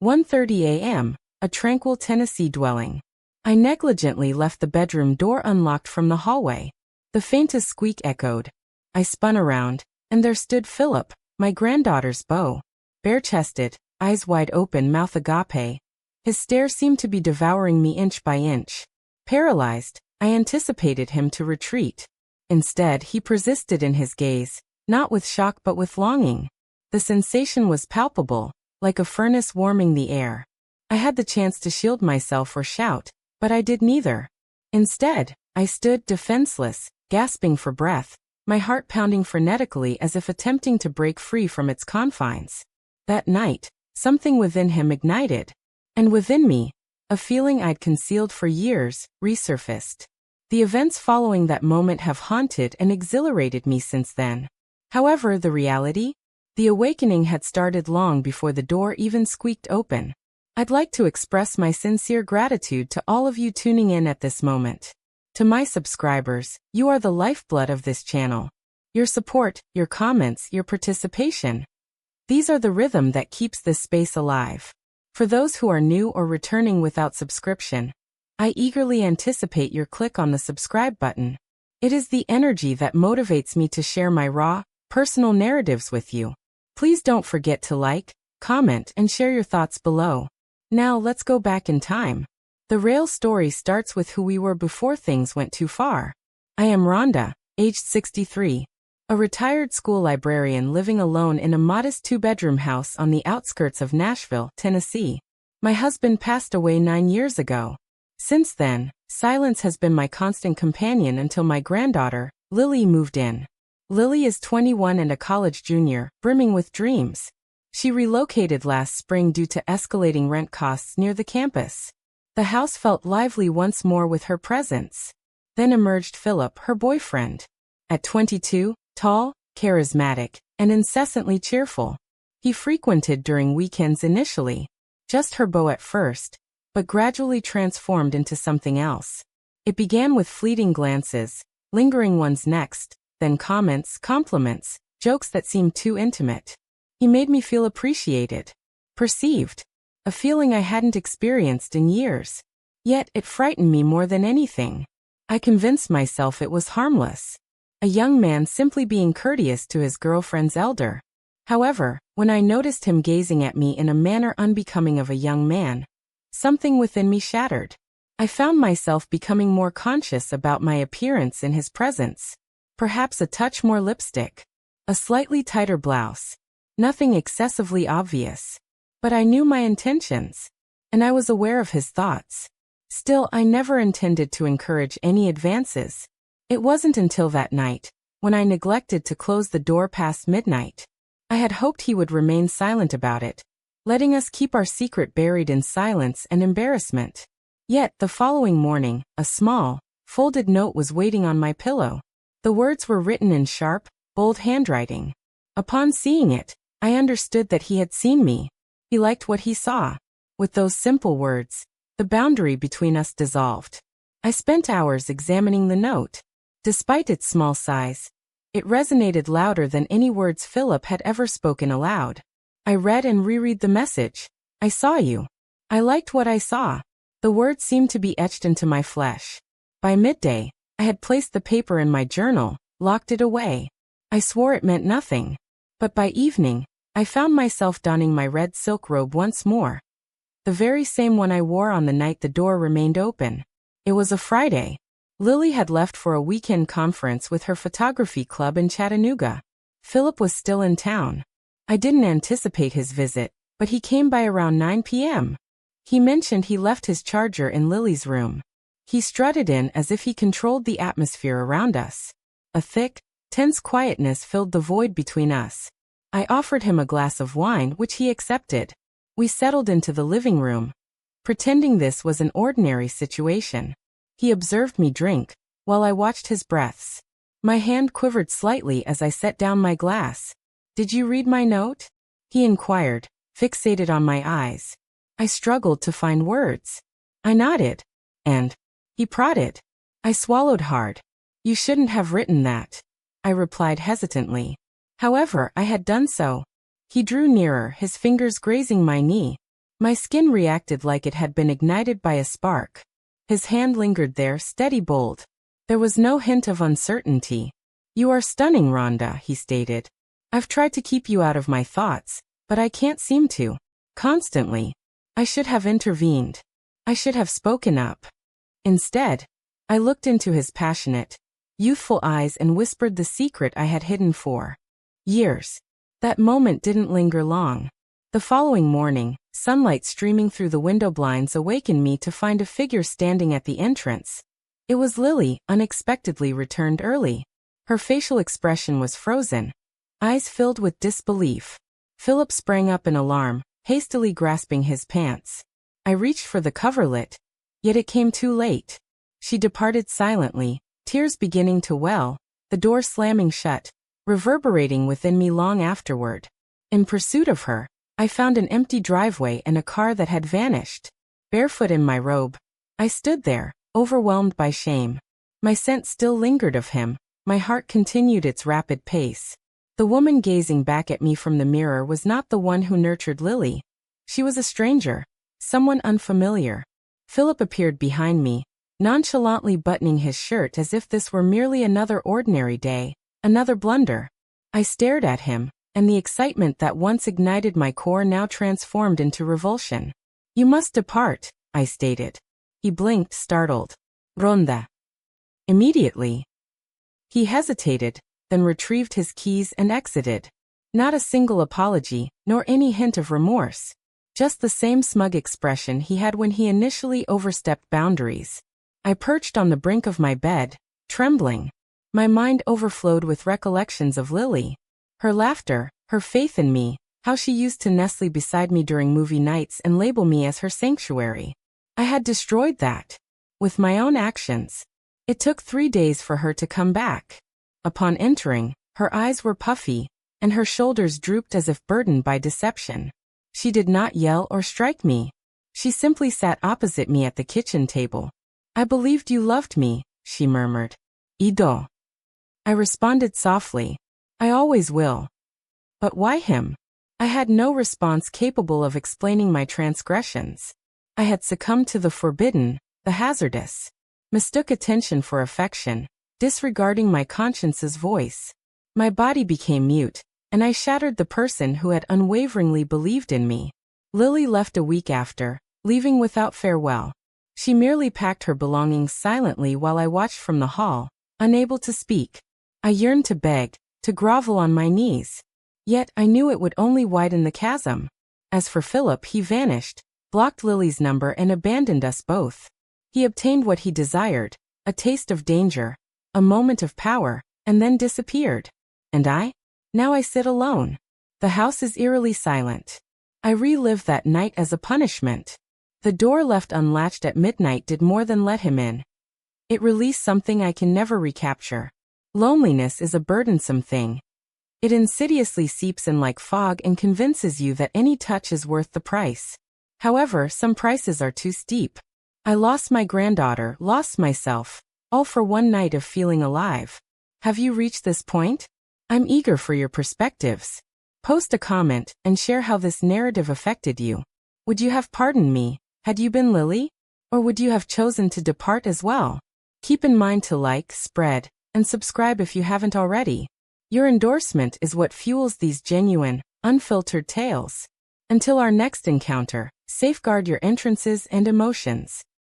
1:30 a.m., a tranquil Tennessee dwelling. I negligently left the bedroom door unlocked from the hallway. The faintest squeak echoed. I spun around, and there stood Philip, my granddaughter's beau. Bare-chested, eyes wide open, mouth agape. His stare seemed to be devouring me inch by inch. Paralyzed, I anticipated him to retreat. Instead, he persisted in his gaze, not with shock but with longing. The sensation was palpable, like a furnace warming the air. I had the chance to shield myself or shout, but I did neither. Instead, I stood defenseless, gasping for breath, my heart pounding frenetically as if attempting to break free from its confines. That night, something within him ignited. And within me, a feeling I'd concealed for years, resurfaced. The events following that moment have haunted and exhilarated me since then. However, the reality? The awakening had started long before the door even squeaked open. I'd like to express my sincere gratitude to all of you tuning in at this moment. To my subscribers, you are the lifeblood of this channel. Your support, your comments, your participation. These are the rhythm that keeps this space alive. For those who are new or returning without subscription, I eagerly anticipate your click on the subscribe button. It is the energy that motivates me to share my raw, personal narratives with you. Please don't forget to like, comment, and share your thoughts below. Now let's go back in time. The real story starts with who we were before things went too far. I am Rhonda, aged 63, a retired school librarian living alone in a modest two-bedroom house on the outskirts of Nashville, Tennessee. My husband passed away 9 years ago. Since then, silence has been my constant companion until my granddaughter, Lily, moved in. Lily is 21 and a college junior, brimming with dreams. She relocated last spring due to escalating rent costs near the campus. The house felt lively once more with her presence. Then emerged Philip, her boyfriend. At 22, tall, charismatic, and incessantly cheerful. He frequented during weekends initially. Just her beau at first, but gradually transformed into something else. It began with fleeting glances, lingering ones next, then comments, compliments, jokes that seemed too intimate. He made me feel appreciated, perceived, a feeling I hadn't experienced in years. Yet it frightened me more than anything. I convinced myself it was harmless. A young man simply being courteous to his girlfriend's elder. However, when I noticed him gazing at me in a manner unbecoming of a young man, something within me shattered. I found myself becoming more conscious about my appearance in his presence. Perhaps a touch more lipstick, a slightly tighter blouse. Nothing excessively obvious. But I knew my intentions, and I was aware of his thoughts. Still, I never intended to encourage any advances. It wasn't until that night, when I neglected to close the door past midnight. I had hoped he would remain silent about it, letting us keep our secret buried in silence and embarrassment. Yet, the following morning, a small, folded note was waiting on my pillow. The words were written in sharp, bold handwriting. Upon seeing it, I understood that he had seen me. He liked what he saw. With those simple words, the boundary between us dissolved. I spent hours examining the note. Despite its small size, it resonated louder than any words Philip had ever spoken aloud. I read and reread the message. I saw you. I liked what I saw. The words seemed to be etched into my flesh. By midday, I had placed the paper in my journal, locked it away. I swore it meant nothing. But by evening, I found myself donning my red silk robe once more. The very same one I wore on the night the door remained open. It was a Friday. Lily had left for a weekend conference with her photography club in Chattanooga. Philip was still in town. I didn't anticipate his visit, but he came by around 9 p.m. He mentioned he left his charger in Lily's room. He strutted in as if he controlled the atmosphere around us. A thick, tense quietness filled the void between us. I offered him a glass of wine, which he accepted. We settled into the living room, pretending this was an ordinary situation. He observed me drink, while I watched his breaths. My hand quivered slightly as I set down my glass. "Did you read my note?" he inquired, fixated on my eyes. I struggled to find words. I nodded. And he prodded. I swallowed hard. "You shouldn't have written that," I replied hesitantly. However, I had done so. He drew nearer, his fingers grazing my knee. My skin reacted like it had been ignited by a spark. His hand lingered there, steady, bold. There was no hint of uncertainty. "You are stunning, Rhonda," he stated. "I've tried to keep you out of my thoughts, but I can't seem to. Constantly. I should have intervened. I should have spoken up." Instead, I looked into his passionate, youthful eyes and whispered the secret I had hidden for years. That moment didn't linger long. The following morning, sunlight streaming through the window blinds awakened me to find a figure standing at the entrance. It was Lily, unexpectedly returned early. Her facial expression was frozen, eyes filled with disbelief. Philip sprang up in alarm, hastily grasping his pants. I reached for the coverlet, yet it came too late. She departed silently, tears beginning to well, the door slamming shut, reverberating within me long afterward. In pursuit of her, I found an empty driveway and a car that had vanished. Barefoot in my robe, I stood there, overwhelmed by shame. My scent still lingered of him, my heart continued its rapid pace. The woman gazing back at me from the mirror was not the one who nurtured Lily. She was a stranger, someone unfamiliar. Philip appeared behind me, nonchalantly buttoning his shirt as if this were merely another ordinary day, another blunder. I stared at him, and the excitement that once ignited my core now transformed into revulsion. "You must depart," I stated. He blinked, startled. "Rhonda." Immediately. He hesitated, then retrieved his keys and exited. Not a single apology, nor any hint of remorse. Just the same smug expression he had when he initially overstepped boundaries. I perched on the brink of my bed, trembling. My mind overflowed with recollections of Lily. Her laughter, her faith in me, how she used to nestle beside me during movie nights and label me as her sanctuary. I had destroyed that. With my own actions. It took 3 days for her to come back. Upon entering, her eyes were puffy, and her shoulders drooped as if burdened by deception. She did not yell or strike me. She simply sat opposite me at the kitchen table. "I believed you loved me," she murmured. "Ido." I responded softly. "I always will." But why him? I had no response capable of explaining my transgressions. I had succumbed to the forbidden, the hazardous. Mistook attention for affection, disregarding my conscience's voice. My body became mute, and I shattered the person who had unwaveringly believed in me. Lily left a week after, leaving without farewell. She merely packed her belongings silently while I watched from the hall, unable to speak. I yearned to beg, to grovel on my knees. Yet I knew it would only widen the chasm. As for Philip, he vanished, blocked Lily's number and abandoned us both. He obtained what he desired, a taste of danger, a moment of power, and then disappeared. And I? Now I sit alone. The house is eerily silent. I relived that night as a punishment. The door left unlatched at midnight did more than let him in. It released something I can never recapture. Loneliness is a burdensome thing. It insidiously seeps in like fog and convinces you that any touch is worth the price. However, some prices are too steep. I lost my granddaughter, lost myself, all for one night of feeling alive. Have you reached this point? I'm eager for your perspectives. Post a comment and share how this narrative affected you. Would you have pardoned me, had you been Lily? Or would you have chosen to depart as well? Keep in mind to like, spread, and subscribe if you haven't already. Your endorsement is what fuels these genuine, unfiltered tales. Until our next encounter, safeguard your entrances and emotions.